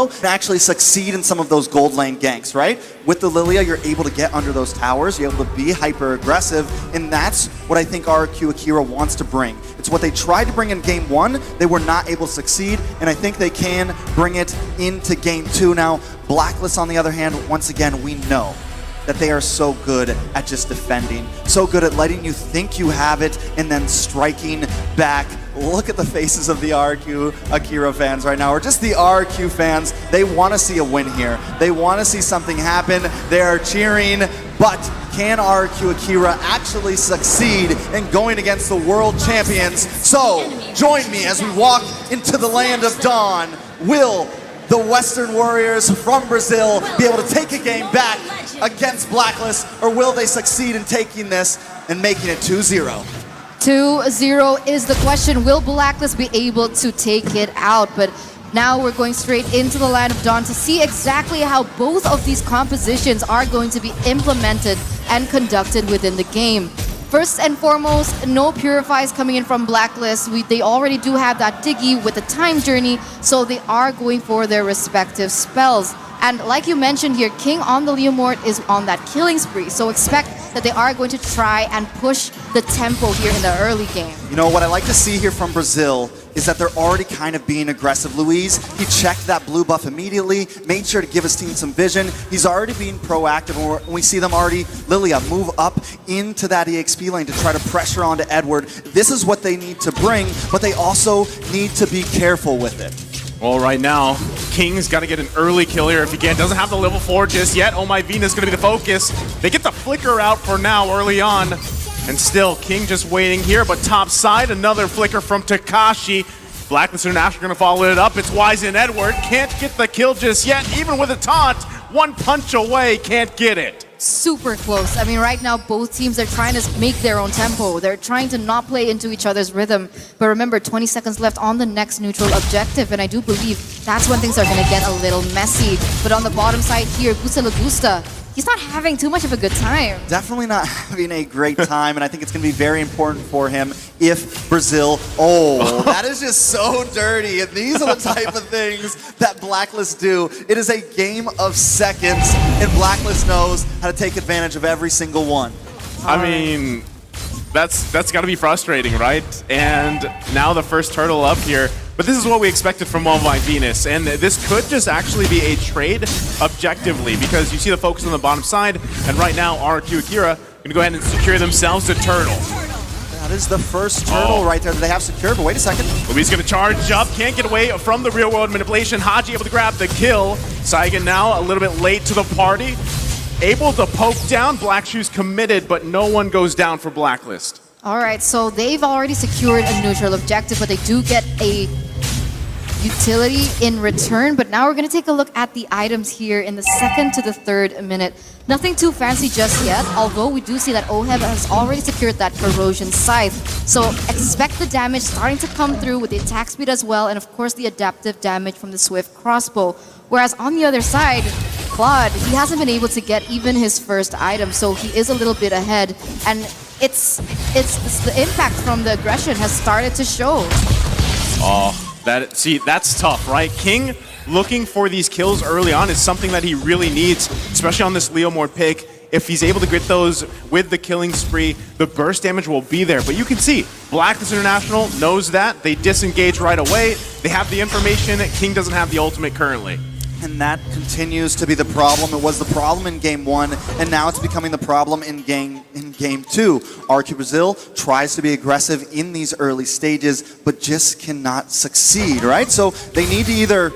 combo and actually succeed in some of those gold lane ganks, right? With the Lilia, you're able to get under those towers, you're able to be hyper aggressive, and that's what I think RRQ AKIRA wants to bring. It's what they tried to bring in game 1, they were not able to succeed, and I think they can bring it into game 2 now. BLACKLIST, on the other hand, once again, we know that they are so good at just defending, so good at letting you think you have it and then striking back. Look at the faces of the RRQ AKIRA fans right now, or just the RRQ fans. They want to see a win here. They want to see something happen. They are cheering, but can RRQ AKIRA actually succeed in going against the world champions? So, join me as we walk into the land of dawn. Will the Western Warriors from Brazil be able to take a game back against BLACKLIST, or will they succeed in taking this and making it 2-0? 2-0 is the question. Will BLACKLIST be able to take it out? But now we're going straight into the land of dawn to see exactly how both of these compositions are going to be implemented and conducted within the game. First and foremost, no purifies coming in from BLACKLIST. They already do have that Diggy with the time journey, so they are going for their respective spells. And like you mentioned here, King on the Leomord is on that killing spree, so expect that they are going to try and push the tempo here in the early game. You know, what I like to see here from Brazil is that they're already kind of being aggressive. Luis, he checked that blue buff immediately, made sure to give his team some vision. He's already being proactive, and we see them already, Lilia, move up into that EXP lane to try to pressure onto Edward. This is what they need to bring, but they also need to be careful with it. Well, right now, King's got to get an early kill here if he can. Doesn't have the level 4 just yet. Oh My Venus going to be the focus. They get the flicker out for now early on. And still, King just waiting here. But top side, another flicker from Takashi. BLACKLIST International going to follow it up. It's Wise and Edward. Can't get the kill just yet. Even with a taunt, one punch away, can't get it. Super close. I mean, right now, both teams are trying to make their own tempo. They're trying to not play into each other's rhythm. But remember, 20 seconds left on the next neutral objective, and I do believe that's when things are going to get a little messy. But on the bottom side here, Busa Lagusta, he's not having too much of a good time. Definitely not having a great time, and I think it's going to be very important for him if Brazil... Oh, that is just so dirty, and these are the type of things that BLACKLIST do. It is a game of seconds, and BLACKLIST knows how to take advantage of every single one. I mean, that's got to be frustrating, right? And now the first turtle up here. But this is what we expected from Oh My Venus, and this could just actually be a trade objectively, because you see the focus on the bottom side, and right now RRQ AKIRA going to go ahead and secure themselves a turtle. That is the first turtle right there that they have secured, but wait a second. Luis going to charge up, can't get away from the real world manipulation. Haji able to grab the kill. Saigon now a little bit late to the party. Able to poke down, Black Shoes committed, but no one goes down for BLACKLIST. All right, so they've already secured a neutral objective, but they do get a utility in return. But now we're going to take a look at the items here in the 2nd to the 3rd minute. Nothing too fancy just yet, although we do see that Oheb has already secured that Corrosion Scythe. So expect the damage starting to come through with the attack speed as well, and of course the adaptive damage from the Swift Crossbow. Whereas on the other side, Claude, he hasn't been able to get even his first item, so he is a little bit ahead. And it's the impact from the aggression has started to show. Oh, that's tough, right? King looking for these kills early on is something that he really needs, especially on this Leomord pick. If he's able to get those with the killing spree, the burst damage will be there. But you can see, BLACKLIST International knows that. They disengage right away. They have the information. King doesn't have the ultimate currently. And that continues to be the problem. It was the problem in game 1, and now it's becoming the problem in game 2. RRQ Brazil tries to be aggressive in these early stages, but just cannot succeed, right? So they need to either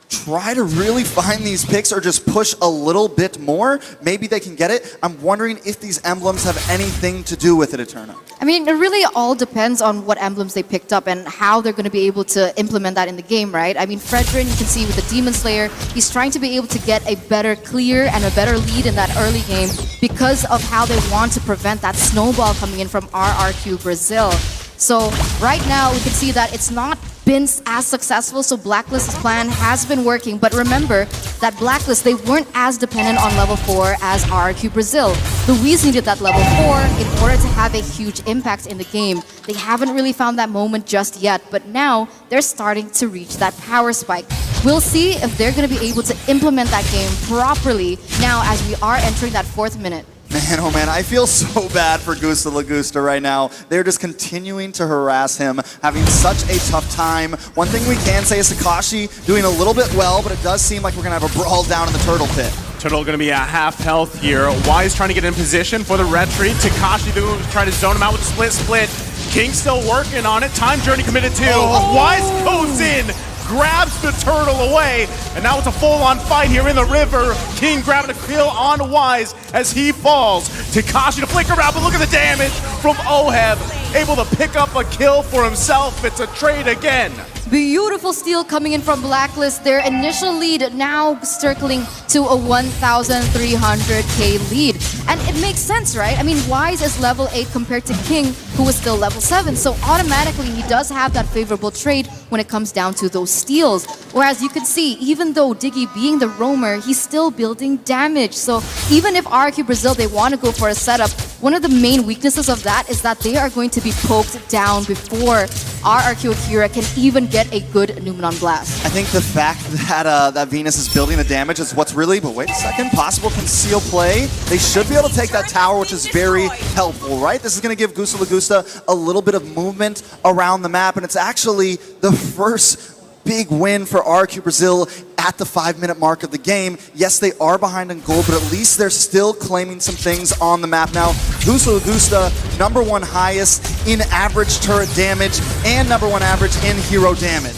try to really find these picks or just push a little bit more. Maybe they can get it. I'm wondering if these emblems have anything to do with it, Eterna. I mean, it really all depends on what emblems they picked up and how they're going to be able to implement that in the game, right? I mean, Fredrin, you can see with the Demon Slayer, he's trying to be able to get a better clear and a better lead in that early game because of how they want to prevent that snowball coming in from RRQ Brazil. So right now, we can see that it's not been as successful, so BLACKLIST's plan has been working. But remember that BLACKLIST, they weren't as dependent on level 4 as RRQ Brazil. Luis needed that level 4 in order to have a huge impact in the game. They haven't really found that moment just yet, but now they're starting to reach that power spike. We'll see if they're going to be able to implement that game properly now as we are entering that 4th minute. Man, oh man, I feel so bad for Gusta Lagusta right now. They're just continuing to harass him, having such a tough time. One thing we can say is Takashi doing a little bit well, but it does seem like we're going to have a brawl down in the turtle pit. Turtle going to be at half health here. Wise trying to get in position for the retreat. Takashi trying to zone him out with the split. King still working on it. Time Journey committed to. Wise goes in, grabs the turtle away, and now it's a full-on fight here in the river. King grabbing a kill on Wise as he falls. Takashi to flicker out, but look at the damage from Oheb. Able to pick up a kill for himself. It's a trade again. Beautiful steal coming in from Blacklist. Their initial lead now circling to a 1,300k lead. And it makes sense, right? I mean, Wise is level 8 compared to King, who is still level 7. So automatically, he does have that favorable trade when it comes down to those steals. Whereas you can see, even though Diggy being the roamer, he's still building damage. So even if RRQ Brazil, they want to go for a setup, one of the main weaknesses of that is that they are going to be poked down before RRQ Akira can even get a good Numenon Blast. I think the fact that that Venus is building the damage is what's really, but wait a second, possible conceal play. They should be able to take that tower, which is very helpful, right? This is going to give Gusta Lagusta a little bit of movement around the map, and it's actually the first big win for RRQ Brazil at the 5-minute mark of the game. Yes, they are behind in gold, but at least they're still claiming some things on the map now. Gusta Lagusta, #1 highest in average turret damage and #1 average in hero damage.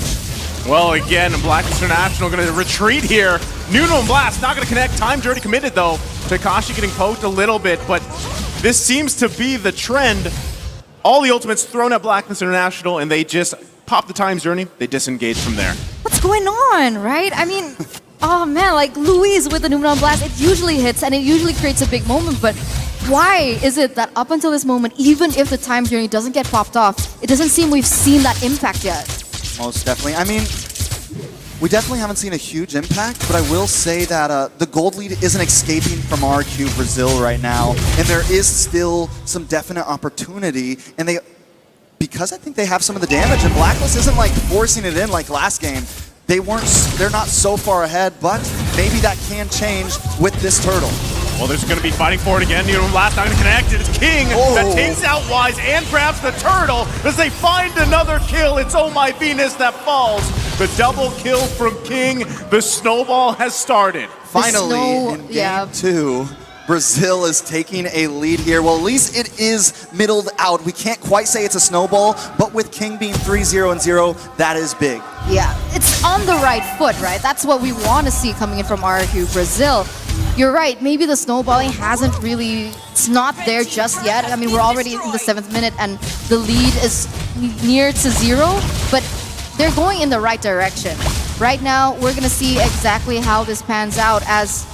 Well, again, Blacklist International going to retreat here. Nuno and Blast not going to connect. Time Journey committed, though. Takashi getting poked a little bit, but this seems to be the trend. All the ultimates thrown at Blacklist International, and they just pop the Time Journey. They disengage from there. What's going on, right? I mean, oh man, like Luis with the Numenon Blast, it usually hits and it usually creates a big moment, but why is it that up until this moment, even if the Time Journey doesn't get popped off, it doesn't seem we've seen that impact yet? Most definitely. I mean, we definitely haven't seen a huge impact, but I will say that the gold lead isn't escaping from RRQ Brazil right now, and there is still some definite opportunity, and because I think they have some of the damage, and Blacklist isn't like forcing it in like last game. They're not so far ahead, but maybe that can change with this turtle. Well, there's going to be fighting for it again. Nuno Blast not going to connect. It's King that takes out Wise and grabs the turtle as they find another kill. It's Oh My Venus that falls. The double kill from King. The snowball has started. Finally, in game 2. Brazil is taking a lead here. Well, at least it is middled out. We can't quite say it's a snowball, but with King being 3-0 and 0, that is big. Yeah, it's on the right foot, right? That's what we want to see coming in from RRQ Brazil. You're right, maybe the snowballing it's not there just yet. I mean, we're already in the 7th minute and the lead is near to 0, but they're going in the right direction. Right now, we're going to see exactly how this pans out as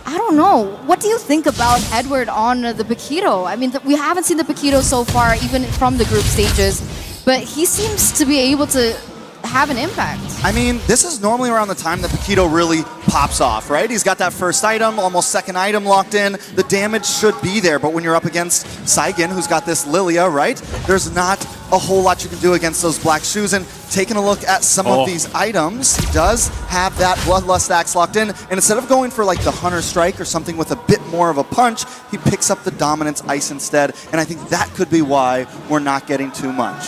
I don't know. What do you think about Edward on the Paquito? I mean, we haven't seen the Paquito so far, even from the group stages, but he seems to be able to have an impact. I mean, this is normally around the time that Paquito really pops off, right? He's got that first item, almost second item locked in. The damage should be there, but when you're up against Saigen, who's got this Lilia, right? There's not a whole lot you can do against those black shoes. And taking a look at some of these items, he does have that Bloodlust Axe locked in. And instead of going for like the Hunter Strike or something with a bit more of a punch, he picks up the Dominance Ice instead. And I think that could be why we're not getting too much.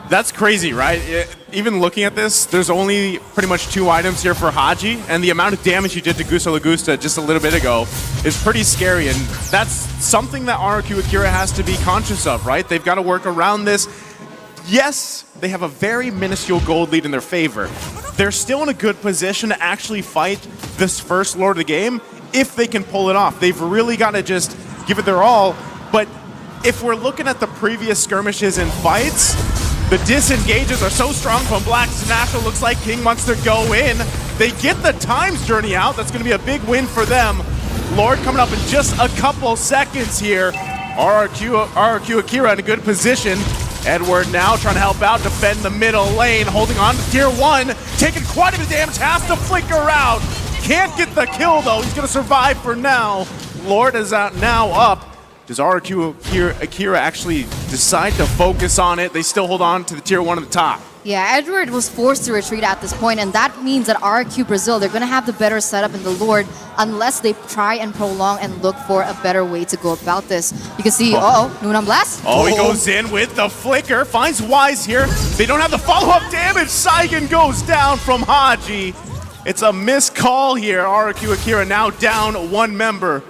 That's crazy, right? Even looking at this, there's only pretty much 2 items here for Haji, and the amount of damage he did to Gusta Lagusta just a little bit ago is pretty scary, and that's something that RRQ Akira has to be conscious of, right? They've got to work around this. Yes, they have a very minuscule gold lead in their favor. They're still in a good position to actually fight this first Lord of the game if they can pull it off. They've really got to just give it their all, but if we're looking at the previous skirmishes and fights, the disengages are so strong from Blacklist International. Looks like King wants to go in. They get the Times Journey out. That's going to be a big win for them. Lord coming up in just a couple seconds here. RRQ Akira in a good position. Edward now trying to help out, defend the middle lane, holding on to tier 1, taking quite a bit of damage, has to flicker out. Can't get the kill though. He's going to survive for now. Lord is out now up. Does RRQ Akira actually decide to focus on it? They still hold on to the tier 1 at the top. Yeah, Edward was forced to retreat at this point, and that means that RRQ Brazil, they're going to have the better setup in the Lord unless they try and prolong and look for a better way to go about this. You can see, Nunam Blast. Oh, he goes in with the flicker, finds Wise here. They don't have the follow-up damage. Saigon goes down from Haji. It's a missed call here. RRQ Akira now down one member.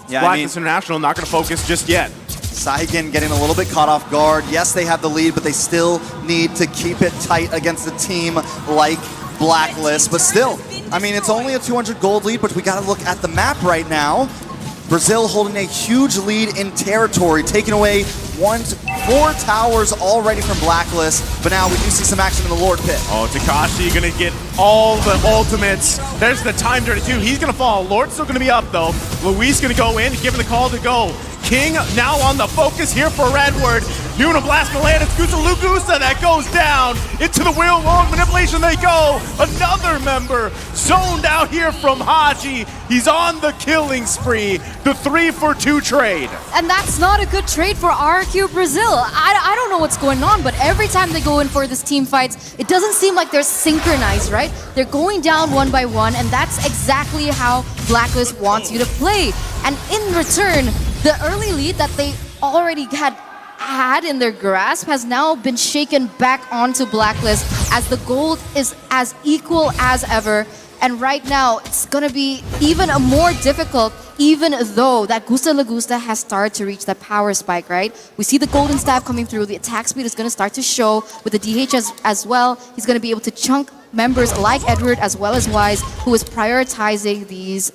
Yeah, BLACKLIST International not going to focus just yet. Saigon getting a little bit caught off guard. Yes, they have the lead, but they still need to keep it tight against a team like BLACKLIST. But still, I mean, it's only a 200 gold lead, but we got to look at the map right now. Brazil holding a huge lead in territory, taking away 4 towers already from BLACKLIST, but now we do see some action in the Lord Pit. Oh, Takashi gonna get all the ultimates. There's the time journey too. He's gonna fall. Lord's still gonna be up though. Luis gonna go in, give him the call to go. King now on the focus here for Edward. Nuna Blast Milan, it's Gusa Lugusa that goes down. Into the wheel long manipulation they go. Another member zoned out here from Haji. He's on the killing spree. The 3-for-2 trade. And that's not a good trade for RRQ Brazil. I don't know what's going on, but every time they go in for this team fights, it doesn't seem like they're synchronized, right? They're going down one by one, and that's exactly how BLACKLIST wants you to play. And in return, the early lead that they already had in their grasp has now been shaken back onto BLACKLIST as the gold is as equal as ever. And right now, it's going to be even more difficult, even though that Gusta Lagusta has started to reach that power spike, right? We see the golden staff coming through. The attack speed is going to start to show with the DH as well. He's going to be able to chunk members like Edward as well as Wise, who is prioritizing these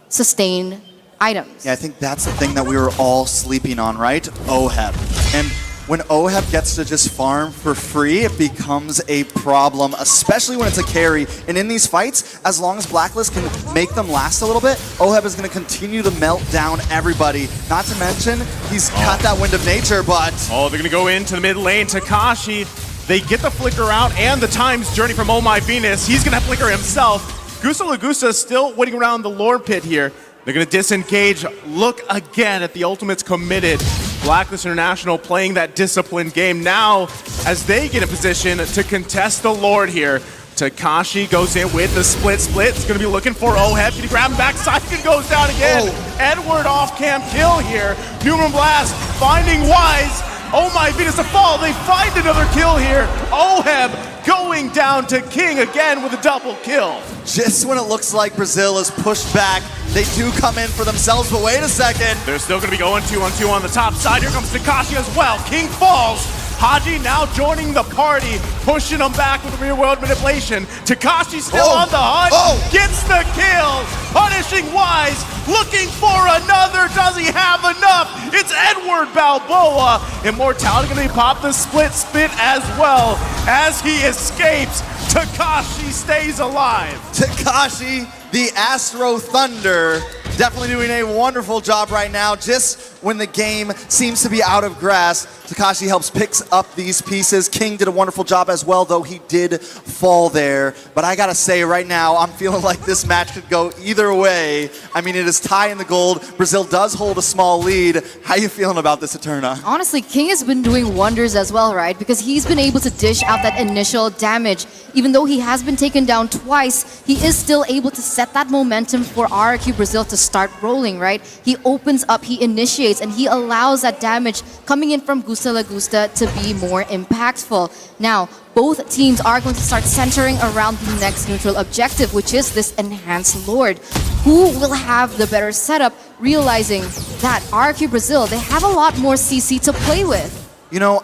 sustain items. Yeah, I think that's the thing that we were all sleeping on, right? OHEB. And when OHEB gets to just farm for free, it becomes a problem, especially when it's a carry. And in these fights, as long as BLACKLIST can make them last a little bit, OHEB is going to continue to melt down everybody. Not to mention, he's got that wind of nature, but... Oh, they're going to go into the mid lane. Takashi, they get the flicker out and the times journey from Oh My Venus. He's going to flicker himself. Gusa Lagusa still waiting around the Lord Pit here. They're going to disengage. Look again at the ultimates committed. BLACKLIST International playing that disciplined game now as they get in position to contest the Lord here. Takashi goes in with the split. It's going to be looking for OHEB. Can he grab him back? Saigon goes down again. Edward off-cam kill here. Newman Blast finding Wise. Oh My Venus, a fall. They find another kill here. OHEB going down to King again with a double kill. Just when it looks like Brazil is pushed back, they do come in for themselves, but wait a second. They're still going to be going 2-on-2 on the top side. Here comes Takashi as well. King falls. Haji now joining the party, pushing him back with real world manipulation. Takashi still on the hunt, gets the kill, punishing Wise, looking for another. Does he have enough? It's Edward Balboa. Immortality going to be popped the split as well as he escapes. Takashi stays alive. Takashi, the Astro Thunder, definitely doing a wonderful job right now. Just when the game seems to be out of grasp, Takashi helps picks up these pieces. King did a wonderful job as well, though he did fall there. But I gotta say right now, I'm feeling like this match could go either way. I mean, it is tie in the gold. Brazil does hold a small lead. How you feeling about this, Eterna? Honestly, King has been doing wonders as well, right? Because he's been able to dish out that initial damage. Even though he has been taken down twice, he is still able to set that momentum for RRQ Brazil to start rolling, right? He opens up, he initiates, and he allows that damage coming in from Gusta Lagusta to be more impactful. Now, both teams are going to start centering around the next neutral objective, which is this Enhanced Lord. Who will have the better setup, realizing that RRQ Brazil, they have a lot more CC to play with? You know,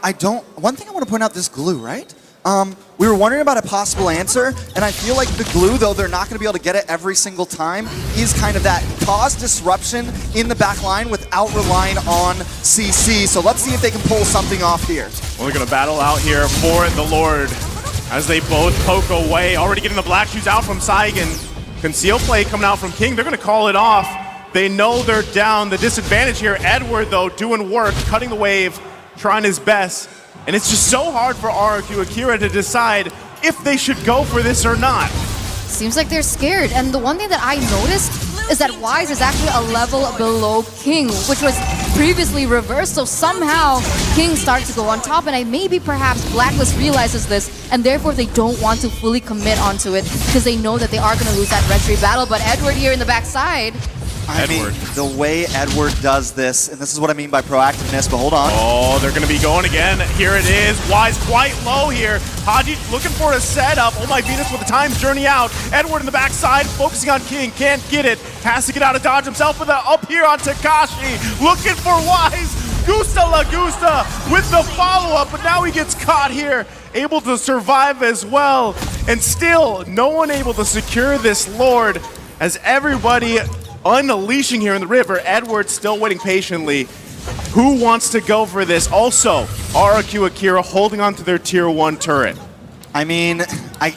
one thing I want to point out, this glue, right? We were wondering about a possible answer, and I feel like the glue, though they're not going to be able to get it every single time, is kind of that cause disruption in the back line without relying on CC. So let's see if they can pull something off here. Well, they're going to battle out here for the Lord as they both poke away. Already getting the black shoes out from Saigon. Conceal play coming out from King. They're going to call it off. They know they're down. The disadvantage here, Edward, though, doing work, cutting the wave, trying his best. And it's just so hard for RRQ Akira to decide if they should go for this or not. Seems like they're scared. And the one thing that I noticed is that Wise is actually a level below King, which was previously reversed, so somehow King started to go on top, and maybe perhaps Blacklist realizes this, and therefore they don't want to fully commit onto it because they know that they are going to lose that retry battle. But Edward here in the backside. I mean, the way Edward does this, and this is what I mean by proactiveness, but hold on. Oh, they're going to be going again. Here it is. Wise quite low here. Haji looking for a setup. Oh my Venus with the time journey out. Edward in the backside, focusing on King. Can't get it. Has to get out of dodge himself with a up here on Takashi. Looking for Wise. Gusta La Gusta with the follow-up, but now he gets caught here. Able to survive as well. And still, no one able to secure this Lord as everybody unleashing here in the river. Edward still waiting patiently. Who wants to go for this? Also, RRQ AKIRA holding on to their tier 1 turret. I mean,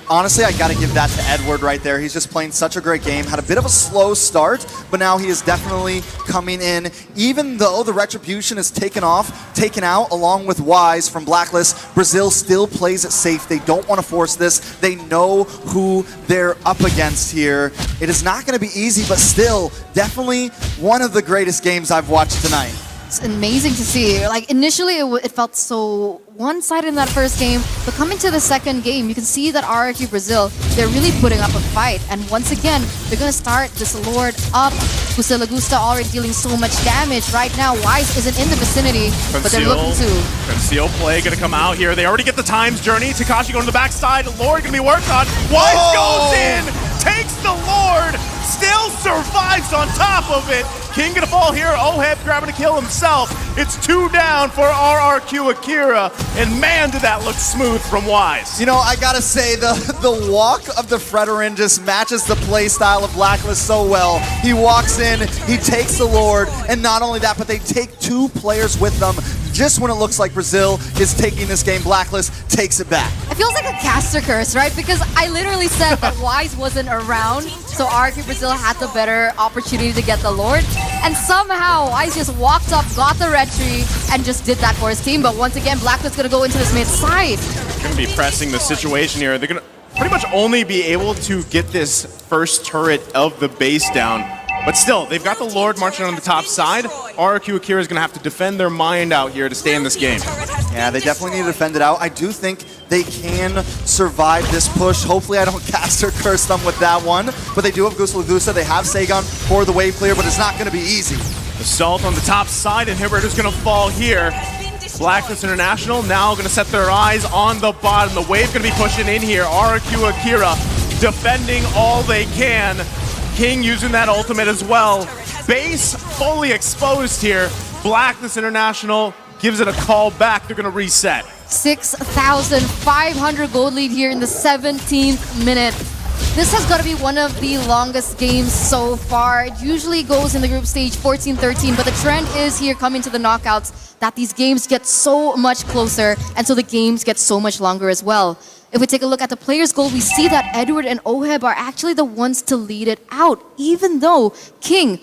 honestly, I got to give that to Edward right there. He's just playing such a great game. Had a bit of a slow start, but now he is definitely coming in. Even though the Retribution is taken out along with Wise from Blacklist, Brazil still plays it safe. They don't want to force this. They know who they're up against here. It is not going to be easy, but still, definitely one of the greatest games I've watched tonight. It's amazing to see. Like, initially it felt so one-sided in that first game, but coming to the second game, you can see that RRQ Brazil, they're really putting up a fight. And once again, they're going to start this Lord up. Gusta La Gusta already dealing so much damage. Right now, Wise isn't in the vicinity, but they're looking to. Conceal play going to come out here. They already get the times journey. Takashi going to the backside. Lord going to be worked on. Wise goes in, takes the Lord, still survives on top of it. King gonna fall here. Oheb grabbing a kill himself. It's 2 down for RRQ AKIRA. And man, did that look smooth from Wise. You know, I gotta say, the walk of the Fredorin just matches the play style of Blacklist so well. He walks in, he takes the Lord, and not only that, but they take 2 players with them. Just when it looks like Brazil is taking this game, Blacklist takes it back. It feels like a caster curse, right? Because I literally said that Wise wasn't around, so RRQ Brazil had the better opportunity to get the Lord. And somehow, Wise just walked up, got the retry, and just did that for his team. But once again, Blacklist gonna go into this mid side. Gonna be pressing the situation here. They're gonna pretty much only be able to get this first turret of the base down. But still, they've got the Lord marching on the top side. RRQ AKIRA is going to have to defend their mind out here to stay in this game. Yeah, they definitely need to defend it out. I do think they can survive this push. Hopefully I don't caster curse them with that one. But they do have Gusta La Gusta. They have Sagan for the wave clear, but it's not going to be easy. Assault on the top side, and Hibbert is going to fall here. Blacklist International now going to set their eyes on the bottom. The wave going to be pushing in here. RRQ AKIRA defending all they can. King using that ultimate as well. Base fully exposed here. Blacklist International gives it a call back. They're going to reset. 6,500 gold lead here in the 17th minute. This has got to be one of the longest games so far. It usually goes in the group stage 14-13, but the trend is here coming to the knockouts that these games get so much closer, and so the games get so much longer as well. If we take a look at the players' goal, we see that Edward and Oheb are actually the ones to lead it out, even though King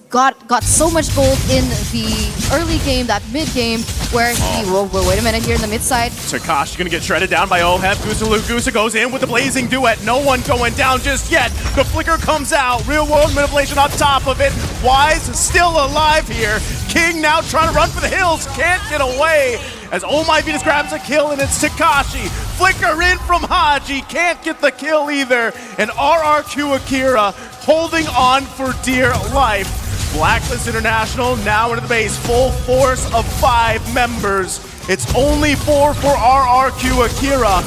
got so much gold in the early game, that mid game, where he, well, wait a minute, here in the mid side. Takashi gonna get shredded down by Oheb. Gusta La Gusta goes in with the blazing duet. No one going down just yet. The flicker comes out. Real world manipulation on top of it. Wise is still alive here. King now trying to run for the hills. Can't get away. As Oh My Venus grabs a kill, and it's Takashi. Flicker in from Haji. Can't get the kill either. And RRQ AKIRA holding on for dear life. Blacklist International now into the base. Full force of 5 members. It's only 4 for RRQ AKIRA.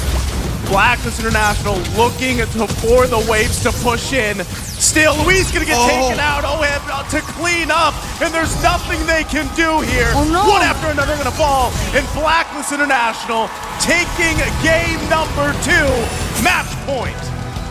Blacklist International looking for the waves to push in. Still, Luis gonna get taken out. Oheb to clean up, and there's nothing they can do here. Oh, no. One after another gonna fall, and Blacklist International taking game number 2, match point.